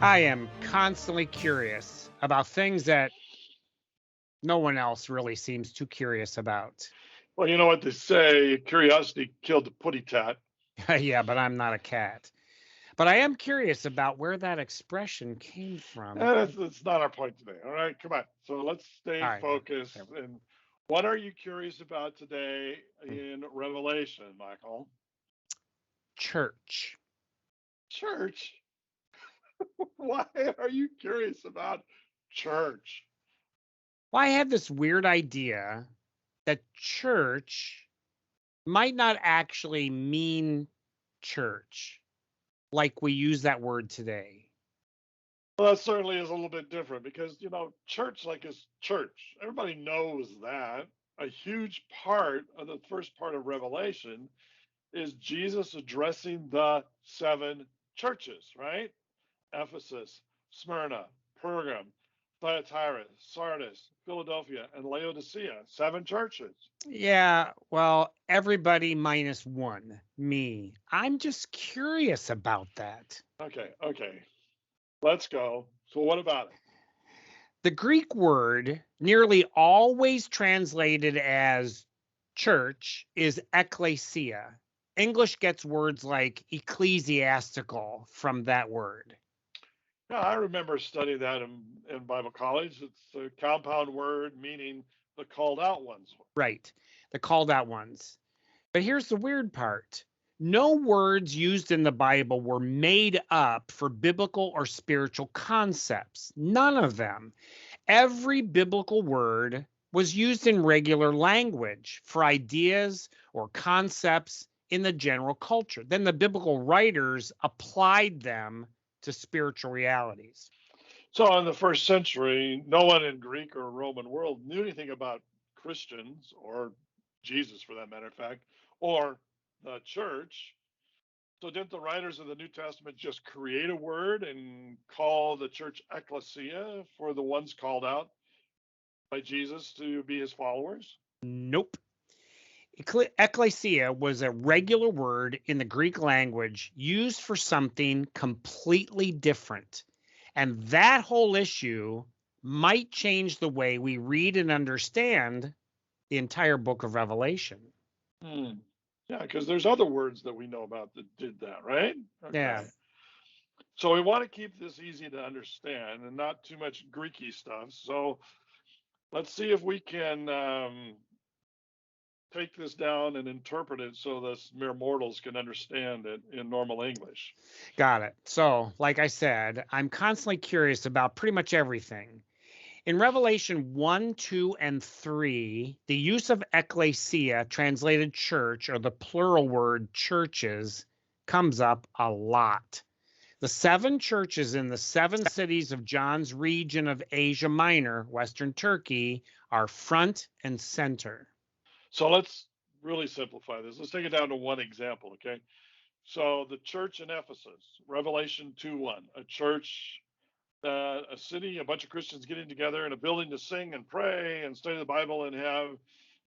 I am constantly curious about things that no one else really seems too curious about. Well, you know what they say, curiosity killed the putty tat. Yeah, but I'm not a cat. But I am curious about where that expression came from. That's not our point today. All right, come on. So let's stay All right. focused. Okay. And what are you curious about today Mm. in Revelation, Michael? Church. Church. Why are you curious about church? Well, I had this weird idea that church might not actually mean church like we use that word today. Well, that certainly is a little bit different because, church like is church. Everybody knows that. A huge part of the first part of Revelation is Jesus addressing the seven churches, right? Ephesus, Smyrna, Pergam, Thyatira, Sardis, Philadelphia, and Laodicea. Seven churches. Yeah, well, everybody minus one, me. I'm just curious about that. Okay, okay. Let's go. So, what about it? The Greek word, nearly always translated as church, is ekklesia. English gets words like ecclesiastical from that word. Yeah, I remember studying that in Bible college. It's a compound word meaning the called out ones. Right, the called out ones. But here's the weird part: no words used in the Bible were made up for biblical or spiritual concepts. None of them. Every biblical word was used in regular language for ideas or concepts in the general culture. Then the biblical writers applied them to spiritual realities. So, in the first century, no one in Greek or Roman world knew anything about Christians or Jesus, for that matter of fact, or the church. So, didn't the writers of the New Testament just create a word and call the church ekklesia for the ones called out by Jesus to be his followers? Nope. Ekklesia was a regular word in the Greek language used for something completely different. And that whole issue might change the way we read and understand the entire book of Revelation. Hmm. Yeah, because there's other words that we know about that did that, right? Yeah, Okay. So we want to keep this easy to understand and not too much Greeky stuff. So let's see if we can take this down and interpret it so that mere mortals can understand it in normal English. got it. So, like I said, I'm constantly curious about pretty much everything. In Revelation 1, 2, and 3, the use of ekklesia, translated church, or the plural word churches, comes up a lot. The seven churches in the seven cities of John's region of Asia Minor, Western Turkey, are front and center. So let's really simplify this. Let's take it down to one example, okay? So the church in Ephesus, Revelation 2:1, a church, a city, a bunch of Christians getting together in a building to sing and pray and study the Bible and have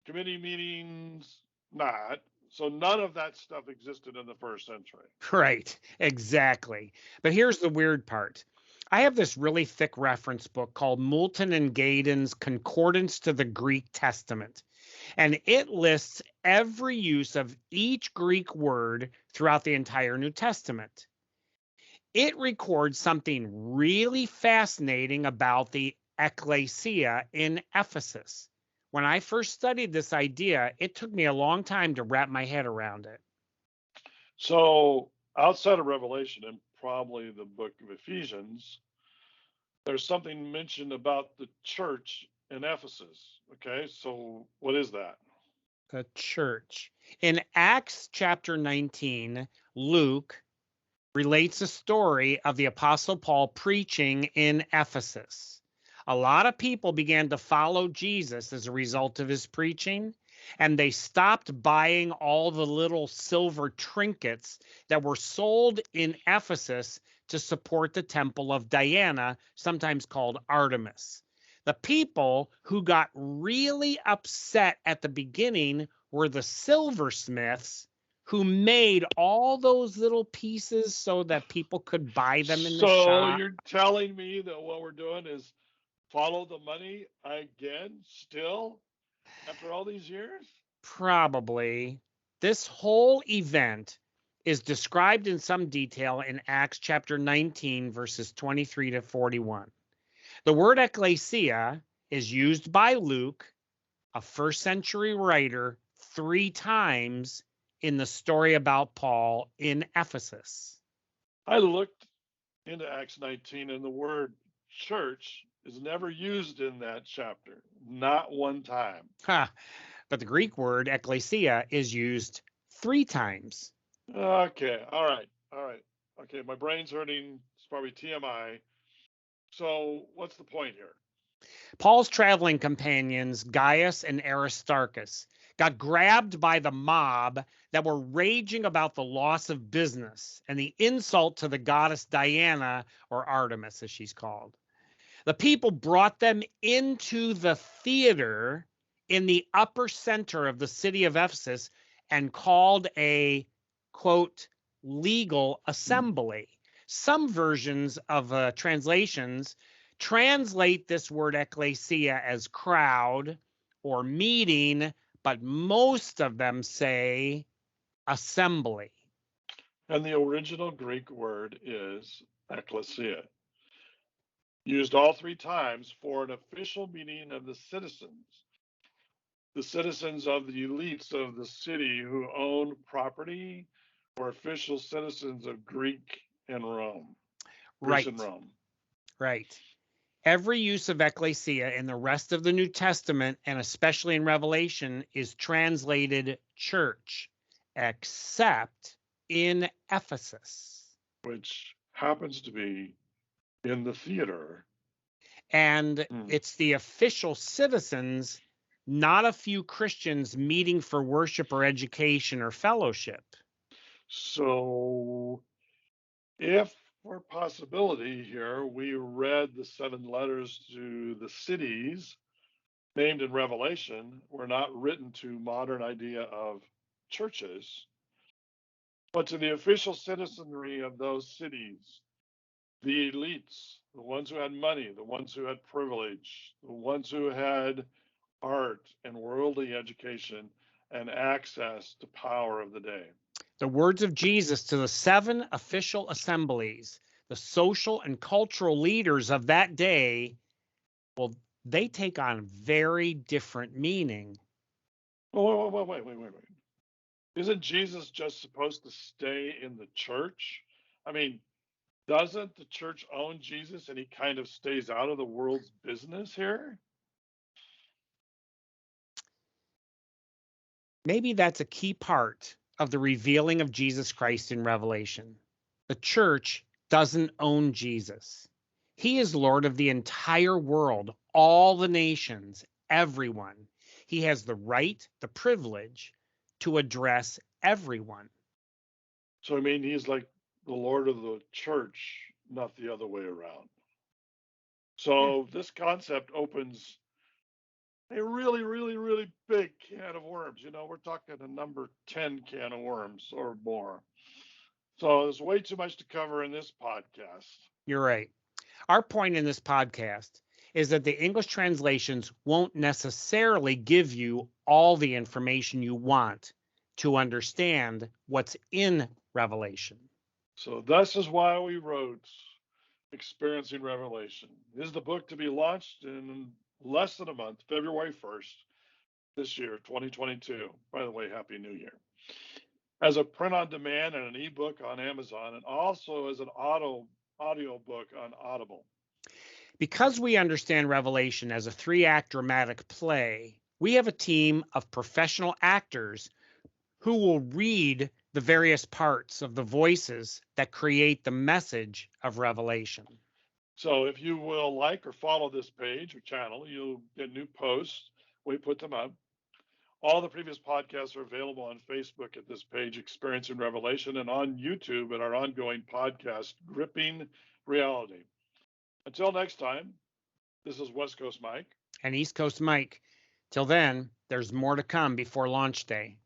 committee meetings. Not. So none of that stuff existed in the first century. Right, exactly. But here's the weird part. I have this really thick reference book called Moulton and Gaydon's Concordance to the Greek Testament, and it lists every use of each Greek word throughout the entire New Testament. It records something really fascinating about the ekklesia in Ephesus. When I first studied this idea, it took me a long time to wrap my head around it. So outside of Revelation and probably the book of Ephesians, there's something mentioned about the church in Ephesus. Okay, so what is that? The church. In Acts chapter 19, Luke relates a story of the Apostle Paul preaching in Ephesus. A lot of people began to follow Jesus as a result of his preaching, and they stopped buying all the little silver trinkets that were sold in Ephesus to support the temple of Diana, sometimes called Artemis. The people who got really upset at the beginning were the silversmiths who made all those little pieces so that people could buy them in the So shop? you're telling me that what we're doing is follow the money again, still, after all these years? Probably. This whole event is described in some detail in Acts chapter 19, verses 23 to 41. The word ekklesia is used by Luke, a first century writer, 3 times in the story about Paul in Ephesus. I looked into Acts 19, and the word church is never used in that chapter, not one time. Huh. But the Greek word ekklesia is used 3 times. Okay, all right. Okay, my brain's hurting. It's probably TMI. So, what's the point here? Paul's traveling companions, Gaius and Aristarchus, got grabbed by the mob that were raging about the loss of business and the insult to the goddess Diana, or Artemis as she's called. The people brought them into the theater in the upper center of the city of Ephesus and called a, quote, legal assembly. Some versions of translations translate this word ekklesia as crowd or meeting, but most of them say assembly. And the original Greek word is ekklesia, used all 3 times for an official meeting of the citizens of the elites of the city who owned property or official citizens of Greece and Rome. Right, right. Every use of ekklesia in the rest of the New Testament, and especially in Revelation, is translated church, except in Ephesus. which happens to be in the theater. And it's the official citizens, not a few Christians meeting for worship or education or fellowship. So, if for possibility here, we read the 7 letters to the cities named in Revelation were not written to modern idea of churches, but to the official citizenry of those cities, the elites, the ones who had money, the ones who had privilege, the ones who had art and worldly education and access to power of the day. The words of Jesus to the 7 official assemblies, the social and cultural leaders of that day, well, they take on very different meaning. Oh, wait. Isn't Jesus just supposed to stay in the church? I mean, doesn't the church own Jesus and he kind of stays out of the world's business here? Maybe that's a key part of the revealing of Jesus Christ in Revelation. The church doesn't own Jesus. He is Lord of the entire world, all the nations, everyone. He has the right, the privilege to address everyone. So, I mean, he's like the Lord of the church, not the other way around. Yeah. So, this concept opens a really big can of worms. You know, we're talking a number 10 can of worms or more. So, there's way too much to cover in this podcast. You're right. Our point in this podcast is that the English translations won't necessarily give you all the information you want to understand what's in Revelation. So, this is why we wrote Experiencing Revelation. This is the book to be launched in less than a month, February 1st this year, 2022. By the way, Happy New Year. As a print on demand and an ebook on Amazon, and also as an audio book on Audible. Because we understand Revelation as a 3-act dramatic play, we have a team of professional actors who will read the various parts of the voices that create the message of Revelation. So if you will like or follow this page or channel, you'll get new posts. We put them up. All the previous podcasts are available on Facebook at this page, Experiencing Revelation, and on YouTube at our ongoing podcast, Gripping Reality. Until next time, this is West Coast Mike. And East Coast Mike. Till then, there's more to come before launch day.